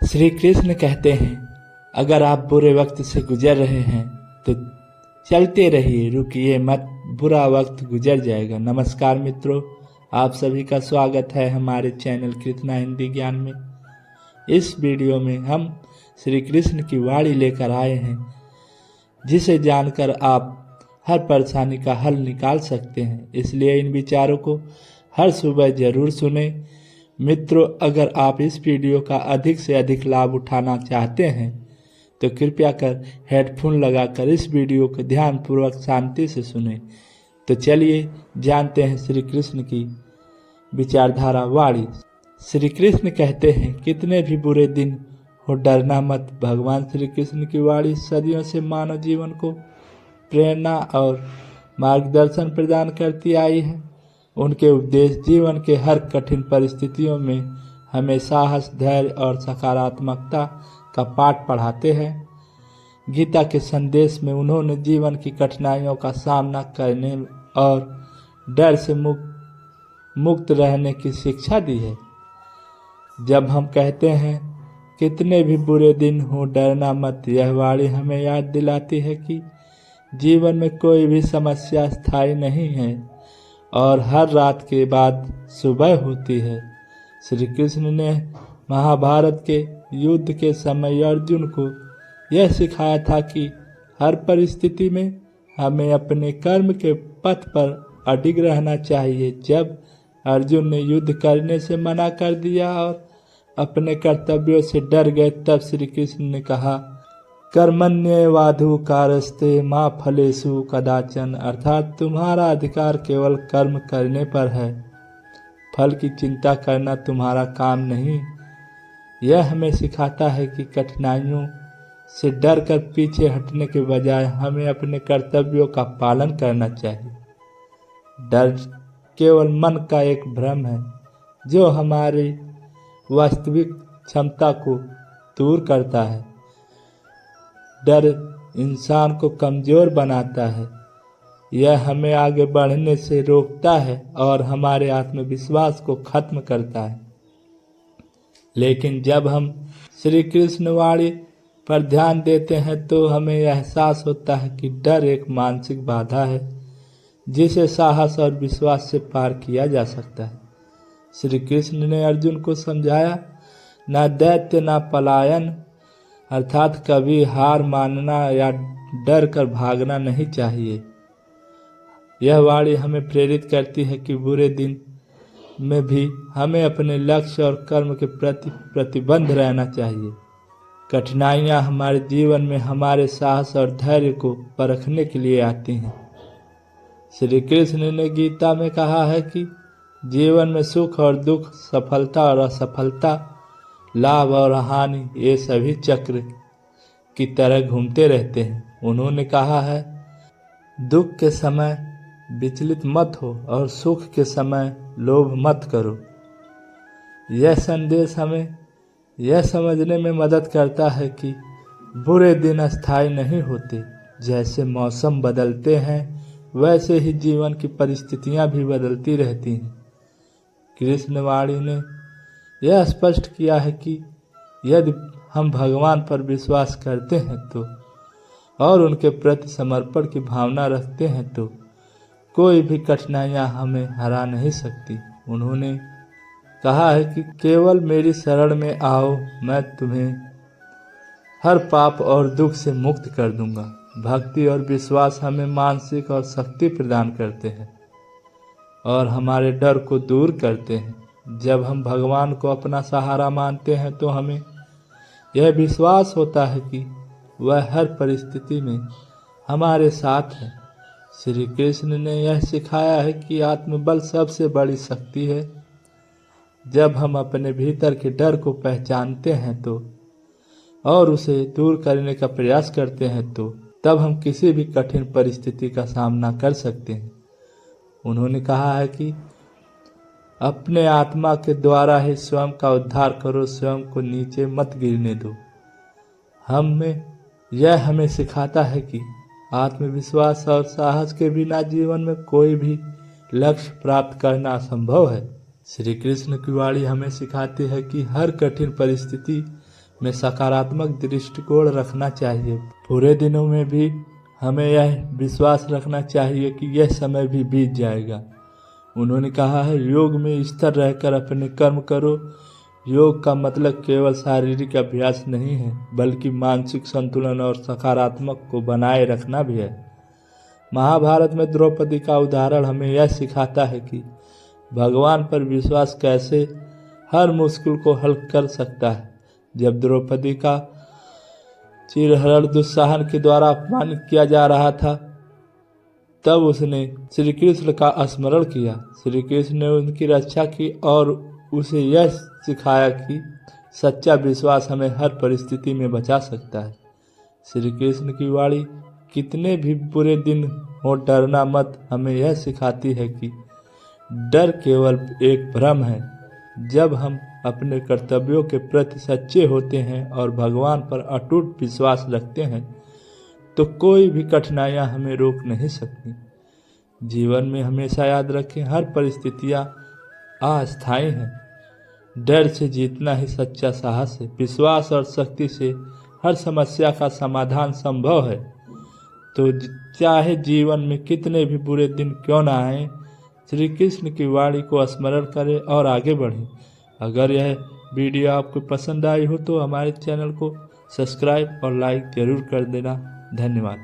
श्री कृष्ण कहते हैं, अगर आप बुरे वक्त से गुजर रहे हैं तो चलते रहिए, रुकिए मत, बुरा वक्त गुजर जाएगा। नमस्कार मित्रों, आप सभी का स्वागत है हमारे चैनल कृष्णा हिंदी ज्ञान में। इस वीडियो में हम श्री कृष्ण की वाणी लेकर आए हैं, जिसे जानकर आप हर परेशानी का हल निकाल सकते हैं। इसलिए इन विचारों को हर सुबह जरूर सुने। मित्रों, अगर आप इस वीडियो का अधिक से अधिक लाभ उठाना चाहते हैं तो कृपया कर हेडफोन लगाकर इस वीडियो को ध्यानपूर्वक शांति से सुने। तो चलिए जानते हैं श्री कृष्ण की विचारधारा वाणी। श्री कृष्ण कहते हैं, कितने भी बुरे दिन हो डरना मत। भगवान श्री कृष्ण की वाणी सदियों से मानव जीवन को प्रेरणा और मार्गदर्शन प्रदान करती आई है। उनके उपदेश जीवन के हर कठिन परिस्थितियों में हमें साहस, धैर्य और सकारात्मकता का पाठ पढ़ाते हैं। गीता के संदेश में उन्होंने जीवन की कठिनाइयों का सामना करने और डर से मुक्त रहने की शिक्षा दी है। जब हम कहते हैं कितने भी बुरे दिन हो डरना मत, यह वाणी हमें याद दिलाती है कि जीवन में कोई भी समस्या स्थायी नहीं है और हर रात के बाद सुबह होती है। श्री कृष्ण ने महाभारत के युद्ध के समय अर्जुन को यह सिखाया था कि हर परिस्थिति में हमें अपने कर्म के पथ पर अडिग रहना चाहिए। जब अर्जुन ने युद्ध करने से मना कर दिया और अपने कर्तव्यों से डर गए, तब श्री कृष्ण ने कहा, कर्मण्येवाधिकारस्ते मा फलेषु कदाचन, अर्थात तुम्हारा अधिकार केवल कर्म करने पर है, फल की चिंता करना तुम्हारा काम नहीं। यह हमें सिखाता है कि कठिनाइयों से डर कर पीछे हटने के बजाय हमें अपने कर्तव्यों का पालन करना चाहिए। डर केवल मन का एक भ्रम है जो हमारी वास्तविक क्षमता को दूर करता है। डर इंसान को कमजोर बनाता है, यह हमें आगे बढ़ने से रोकता है और हमारे आत्मविश्वास को खत्म करता है। लेकिन जब हम श्री कृष्ण वाणी पर ध्यान देते हैं तो हमें एहसास होता है कि डर एक मानसिक बाधा है जिसे साहस और विश्वास से पार किया जा सकता है। श्री कृष्ण ने अर्जुन को समझाया, ना दैत्य ना पलायन, अर्थात कभी हार मानना या डर कर भागना नहीं चाहिए। यह वाणी हमें प्रेरित करती है कि बुरे दिन में भी हमें अपने लक्ष्य और कर्म के प्रति प्रतिबद्ध रहना चाहिए। कठिनाइयाँ हमारे जीवन में हमारे साहस और धैर्य को परखने के लिए आती हैं। श्री कृष्ण ने गीता में कहा है कि जीवन में सुख और दुख, सफलता और असफलता, लाभ और हानि, ये सभी चक्र की तरह घूमते रहते हैं। उन्होंने कहा है, दुख के समय विचलित मत हो और सुख के समय लोभ मत करो। यह संदेश हमें यह समझने में मदद करता है कि बुरे दिन अस्थायी नहीं होते। जैसे मौसम बदलते हैं वैसे ही जीवन की परिस्थितियां भी बदलती रहती हैं। कृष्णवाणी ने यह स्पष्ट किया है कि यदि हम भगवान पर विश्वास करते हैं तो और उनके प्रति समर्पण की भावना रखते हैं तो कोई भी कठिनाइयां हमें हरा नहीं सकती। उन्होंने कहा है कि केवल मेरी शरण में आओ, मैं तुम्हें हर पाप और दुख से मुक्त कर दूंगा। भक्ति और विश्वास हमें मानसिक और शक्ति प्रदान करते हैं और हमारे डर को दूर करते हैं। जब हम भगवान को अपना सहारा मानते हैं तो हमें यह विश्वास होता है कि वह हर परिस्थिति में हमारे साथ है। श्री कृष्ण ने यह सिखाया है कि आत्मबल सबसे बड़ी शक्ति है। जब हम अपने भीतर के डर को पहचानते हैं तो और उसे दूर करने का प्रयास करते हैं तो तब हम किसी भी कठिन परिस्थिति का सामना कर सकते हैं। उन्होंने कहा है कि अपने आत्मा के द्वारा ही स्वयं का उद्धार करो, स्वयं को नीचे मत गिरने दो। हमें सिखाता है कि आत्मविश्वास और साहस के बिना जीवन में कोई भी लक्ष्य प्राप्त करना असंभव है। श्री कृष्ण की वाणी हमें सिखाती है कि हर कठिन परिस्थिति में सकारात्मक दृष्टिकोण रखना चाहिए। बुरे दिनों में भी हमें यह विश्वास रखना चाहिए कि यह समय भी बीत जाएगा। उन्होंने कहा है, योग में स्थिर रहकर अपने कर्म करो। योग का मतलब केवल शारीरिक अभ्यास नहीं है, बल्कि मानसिक संतुलन और सकारात्मक को बनाए रखना भी है। महाभारत में द्रौपदी का उदाहरण हमें यह सिखाता है कि भगवान पर विश्वास कैसे हर मुश्किल को हल कर सकता है। जब द्रौपदी का चिरहरण दुस्साहन के द्वारा अपमानित किया जा रहा था, तब उसने श्री कृष्ण का स्मरण किया। श्री कृष्ण ने उनकी रक्षा की और उसे यह सिखाया कि सच्चा विश्वास हमें हर परिस्थिति में बचा सकता है। श्री कृष्ण की वाणी कितने भी बुरे दिन हो डरना मत हमें यह सिखाती है कि डर केवल एक भ्रम है। जब हम अपने कर्तव्यों के प्रति सच्चे होते हैं और भगवान पर अटूट विश्वास रखते हैं, तो कोई भी कठिनाइयाँ हमें रोक नहीं सकती। जीवन में हमेशा याद रखें, हर परिस्थितियाँ अस्थायी हैं। डर से जीतना ही सच्चा साहस है। विश्वास और शक्ति से हर समस्या का समाधान संभव है। तो चाहे जीवन में कितने भी बुरे दिन क्यों ना आए, श्री कृष्ण की वाणी को स्मरण करें और आगे बढ़ें। अगर यह वीडियो आपको पसंद आई हो तो हमारे चैनल को सब्सक्राइब और लाइक जरूर कर देना। धन्यवाद।